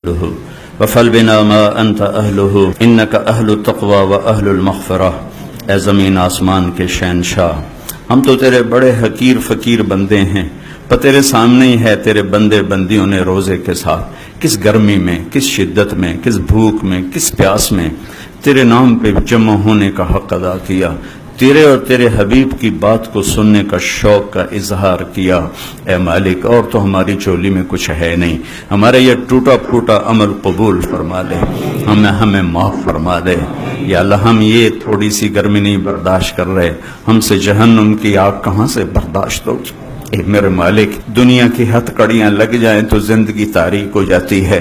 وفل بنا ما انت اہلہ انک اہل التقوی و اہل المغفرہ۔ اے زمین آسمان کے شہنشاہ، ہم تو تیرے بڑے حقیر فقیر بندے ہیں، پر تیرے سامنے ہی ہے تیرے بندے بندیوں نے روزے کے ساتھ کس گرمی میں، کس شدت میں، کس بھوک میں، کس پیاس میں تیرے نام پہ جمع ہونے کا حق ادا کیا، تیرے اور تیرے حبیب کی بات کو سننے کا شوق کا اظہار کیا۔ اے مالک، اور تو ہماری چولی میں کچھ ہے نہیں، ہمارے یہ ٹوٹا پھوٹا عمل قبول فرما دے، ہمیں معاف فرما دے۔ یا اللہ، ہم یہ تھوڑی سی گرمی نہیں برداشت کر رہے، ہم سے جہنم کی آگ کہاں سے برداشت ہو۔ اے میرے مالک، دنیا کی ہتھ کڑیاں لگ جائیں تو زندگی تاریک ہو جاتی ہے،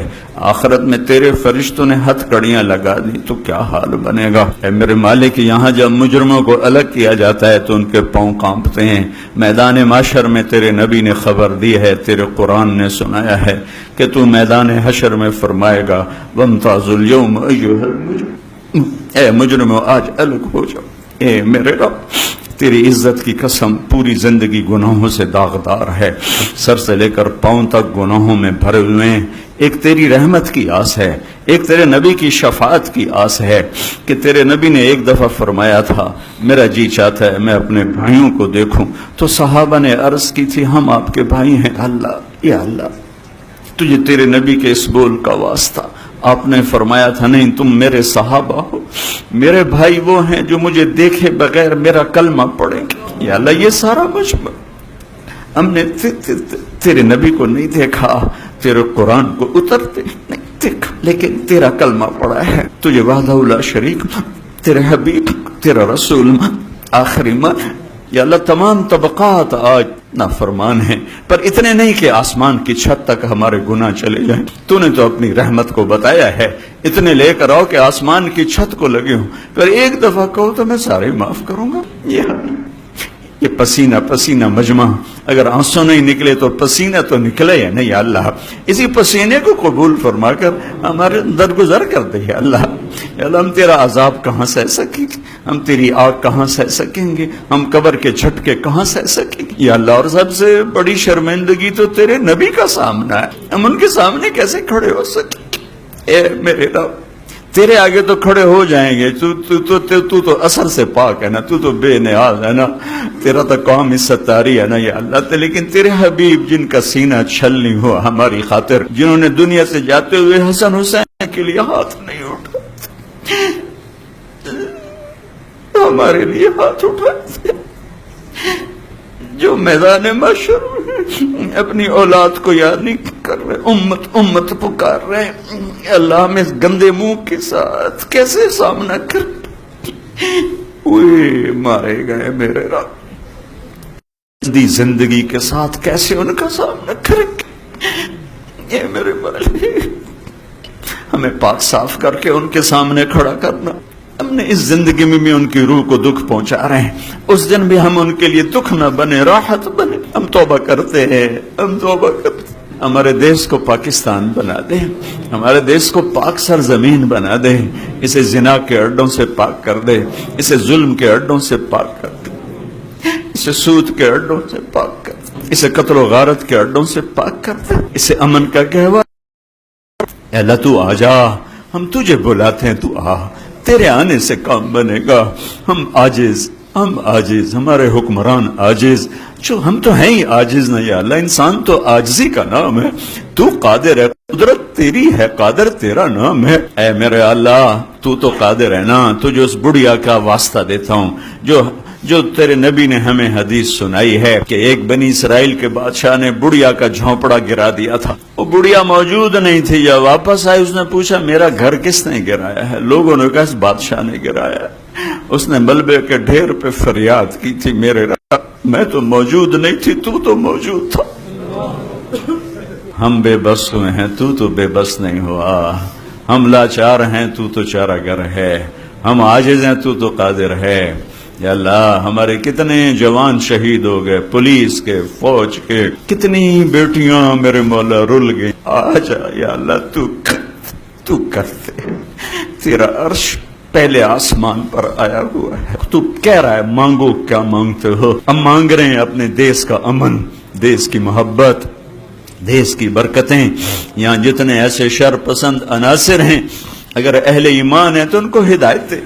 آخرت میں تیرے فرشتوں نے ہتھ کڑیاں لگا دی تو کیا حال بنے گا۔ اے میرے مالک، یہاں جب مجرموں کو الگ کیا جاتا ہے تو ان کے پاؤں کانپتے ہیں۔ میدان محشر میں تیرے نبی نے خبر دی ہے، تیرے قرآن نے سنایا ہے کہ تو میدان حشر میں فرمائے گا وَامْتَازُوا الْيَوْمَ أَيُّهَا الْمُجْرِمُونَ، اے مجرموں آج الگ ہو جاؤ۔ اے میرے رب، تیری عزت کی قسم، پوری زندگی گناہوں سے داغدار ہے، سر سے لے کر پاؤں تک گناہوں میں بھرے ہوئے ہیں۔ ایک تیری رحمت کی آس ہے، ایک تیرے نبی کی شفاعت کی آس ہے کہ تیرے نبی نے ایک دفعہ فرمایا تھا، میرا جی چاہتا ہے میں اپنے بھائیوں کو دیکھوں، تو صحابہ نے عرض کی تھی ہم آپ کے بھائی ہیں۔ اللہ، یا اللہ، تجھے تیرے نبی کے اس بول کا واسطہ، آپ نے فرمایا تھا نہیں تم میرے صحابہ ہو، میرے بھائی وہ ہیں جو مجھے دیکھے بغیر میرا کلمہ پڑھیں گے۔ یا اللہ، یہ سارا مجمع ہم نے تیرے نبی کو نہیں دیکھا، تیرے قرآن کو اترتے نہیں دیکھا، لیکن تیرا کلمہ پڑھا ہے، تجھے وحدہ لا شریک، تیرے حبیب، تیرا رسول آخری مان۔ یا اللہ، تمام طبقات آج نافرمان ہیں، پر اتنے نہیں کہ آسمان کی چھت تک ہمارے گناہ چلے جائیں۔ تو نے تو اپنی رحمت کو بتایا ہے، اتنے لے کر آؤ کہ آسمان کی چھت کو لگے ہوں، پر ایک دفعہ کہو تو میں سارے معاف کروں گا۔ یہ پسینہ پسینہ مجمع، اگر آنسو نہیں نکلے تو پسینہ تو نکلے یا نہیں۔ یا اللہ، اسی پسینے کو قبول فرما کر ہمارے درگزر کر دے۔ یا اللہ، ہم تیرا عذاب کہاں سہ سکیں گے، ہم تیری آگ کہاں سہ سکیں گے، ہم قبر کے جھٹکے کہاں سہ سکیں گے۔ یا اللہ، اور سب سے بڑی شرمندگی تو تیرے نبی کا سامنا ہے، ہم ان کے سامنے کیسے کھڑے ہو سکیں گے۔ اے میرے رب، تیرے آگے تو کھڑے ہو جائیں گے، تو اثر سے پاک ہے نا، تو بے نیاز ہے نا، تیرا تو قوم ستاری ہے نا۔ یا اللہ، لیکن تیرے حبیب جن کا سینہ چھلنی ہو ہماری خاطر، جنہوں نے دنیا سے جاتے ہوئے حسن حسین کے لیے ہاتھ نہیں اٹھا، ہمارے لیے ہاتھ اٹھاتے، جو میدان محشر میں اپنی اولاد کو یاد نہیں کر رہے، امت امت پکار رہے ہیں۔ اللہ، ہم اس گندے منہ کے ساتھ کیسے سامنا کر، اوئے مارے گئے میرے رب، دی زندگی کے ساتھ کیسے ان کا سامنا کریں گے۔ یہ میرے مالک، ہمیں پاک صاف کر کے ان کے سامنے کھڑا کرنا۔ ہم نے اس زندگی میں بھی ان کی روح کو دکھ پہنچا رہے ہیں، اس دن بھی ہم ان کے لیے دکھ نہ بنے، راحت بنے۔ ہم توبہ کرتے ہیں، ہم توبہ کرتے ہیں۔ ہمارے دیش کو پاکستان بنا دے، ہمارے دیش کو پاک سرزمین بنا دے، اسے زنا کے اڈوں سے پاک کر دے، اسے ظلم کے اڈوں سے پاک کر دے، اسے سود کے اڈوں سے پاک کر دے، اسے قتل و غارت کے اڈوں سے پاک کر دے، اسے امن کا گہوارہ۔ اے اللہ، تو آ جا، ہم تجھے بلاتے ہیں، تو آ، تیرے آنے سے کام بنے گا۔ ہم عاجز، ہمارے حکمران عاجز، جو ہم تو ہیں ہی عاجز نا۔ یا اللہ، انسان تو عاجزی کا نام ہے، تو قادر ہے، قدرت تیری ہے، قادر تیرا نام ہے۔ اے میرے اللہ، تو قادر ہے نا، تجھے اس بڑھیا کا واسطہ دیتا ہوں جو تیرے نبی نے ہمیں حدیث سنائی ہے کہ ایک بنی اسرائیل کے بادشاہ نے بڑھیا کا جھونپڑا گرا دیا تھا، وہ بڑھیا موجود نہیں تھی، یا واپس آئی، اس نے پوچھا میرا گھر کس نے گرایا ہے؟ لوگوں نے کہا اس بادشاہ نے گرایا ہے۔ اس نے ملبے کے ڈھیر پہ فریاد کی تھی، میرے رب، میں تو موجود نہیں تھی، تو موجود تھا۔ ہم بے بس ہوئے ہیں، تو بے بس نہیں ہوا، ہم لاچار ہیں، تو چارہ گر ہے، ہم عاجز ہیں، تو قادر ہے۔ یا اللہ، ہمارے کتنے جوان شہید ہو گئے، پولیس کے، فوج کے، کتنی بیٹیاں میرے مولا رل گئی۔ آجا یا اللہ، تو کرتے، تیرا عرش پہلے آسمان پر آیا ہوا ہے، تو کہہ رہا ہے مانگو کیا مانگتے ہو۔ ہم مانگ رہے ہیں اپنے دیش کا امن، دیش کی محبت، دے اس کی برکتیں. یہاں جتنے ایسے شر پسند عناصر ہیں اگر اہل ایمان ہیں تو ان کو ہدایت دے.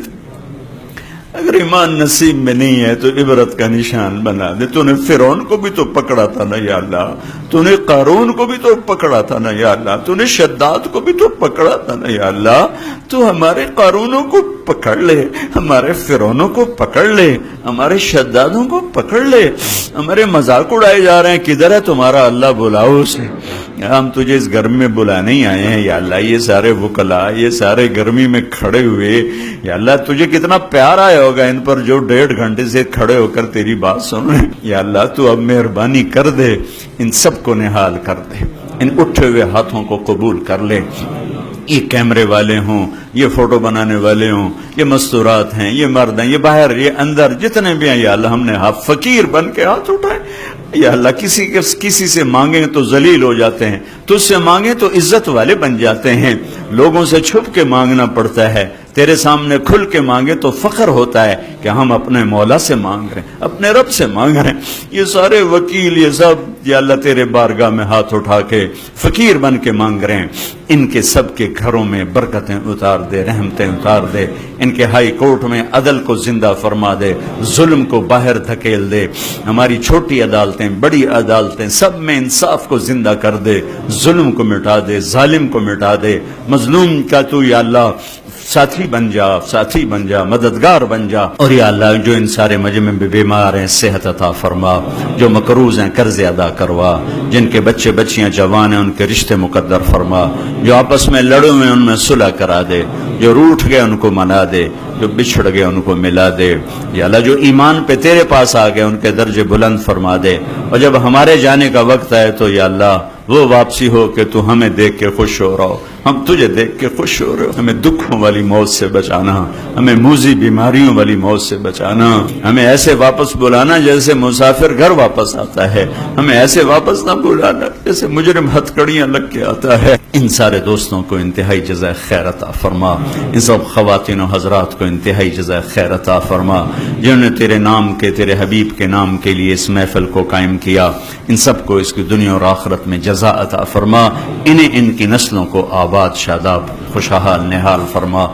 اگر ایمان نصیب میں نہیں ہے تو عبرت کا نشان بنا دے. تو نے فرعون کو بھی تو پکڑا تھا نا یا اللہ, تو نے قارون کو بھی تو پکڑا تھا نا یا اللہ, تو نے شداد کو بھی تو پکڑا تھا نا یا اللہ. تو ہمارے قارونوں کو پکڑ لے, ہمارے فرعونوں کو پکڑ لے, ہمارے شدادوں کو پکڑ لے. ہمارے مذاق اڑائے جا رہے ہیں, کدھر ہے تمہارا اللہ, بلاؤ اسے. ہم تجھے اس گرمی میں بلانے ہی آئے ہیں یا اللہ. یہ سارے وکلا, یہ سارے گرمی میں کھڑے ہوئے یا اللہ, تجھے کتنا پیار آیا ہوگا ان پر جو 1.5 گھنٹے سے کھڑے ہو کر تیری بات سن رہے ہیں یا اللہ. تو اب مہربانی کر دے, ان سب کو نہال کر دے, ان اٹھے ہوئے ہاتھوں کو قبول کر لے. یہ کیمرے والے ہوں, یہ فوٹو بنانے والے ہوں, یہ مستورات ہیں, یہ مرد ہیں, یہ باہر, یہ اندر, جتنے بھی ہیں یا اللہ, ہم نے فقیر بن کے ہاتھ اٹھائے یا اللہ. کسی سے مانگیں تو ذلیل ہو جاتے ہیں, تجھ سے مانگیں تو عزت والے بن جاتے ہیں. لوگوں سے چھپ کے مانگنا پڑتا ہے, تیرے سامنے کھل کے مانگے تو فخر ہوتا ہے کہ ہم اپنے مولا سے مانگ رہے ہیں, اپنے رب سے مانگ رہے ہیں. یہ سارے وکیل, یہ سب یا اللہ تیرے بارگاہ میں ہاتھ اٹھا کے فقیر بن کے مانگ رہے ہیں. ان کے سب کے گھروں میں برکتیں اتار دے, رحمتیں اتار دے. ان کے ہائی کورٹ میں عدل کو زندہ فرما دے, ظلم کو باہر دھکیل دے. ہماری چھوٹی عدالتیں, بڑی عدالتیں, سب میں انصاف کو زندہ کر دے. ظلم کو مٹا دے, ظالم کو مٹا دے. مظلوم کا تو یا اللہ ساتھی بن جا, ساتھی بن جا, مددگار بن جا. اور یا اللہ جو ان سارے مجمع میں بیمار ہیں صحت عطا فرما, جو مقروض ہیں قرض ادا کروا, جن کے بچے بچیاں جوان ہیں ان کے رشتے مقدر فرما, جو آپس میں لڑے ہوئے ان میں صلح کرا دے, جو روٹھ گئے ان کو منا دے, جو بچھڑ گئے ان کو ملا دے. یا اللہ جو ایمان پہ تیرے پاس آ گئے ان کے درجے بلند فرما دے. اور جب ہمارے جانے کا وقت آئے تو یا اللہ وہ واپسی ہو کہ تو ہمیں دیکھ کے خوش ہو رہا ہو, ہم تجھے دیکھ کے خوش ہو رہے ہو. ہمیں دکھوں والی موت سے بچانا, ہمیں موذی بیماریوں والی موت سے بچانا. ہمیں ایسے واپس بلانا جیسے مسافر گھر واپس آتا ہے, ہمیں ایسے واپس نہ بلانا جیسے مجرم ہتھکڑیاں لگ کے آتا ہے. ان سارے دوستوں کو انتہائی جزائے خیر عطا فرما, ان سب خواتین و حضرات کو انتہائی جزائے خیر عطا فرما جنہوں نے تیرے نام کے, تیرے حبیب کے نام کے لیے اس محفل کو قائم کیا. ان سب کو اس کی دنیا اور آخرت میں جزا عطا فرما. انہیں ان کی نسلوں کو آباد, شاداب, خوشحال, نہال فرما.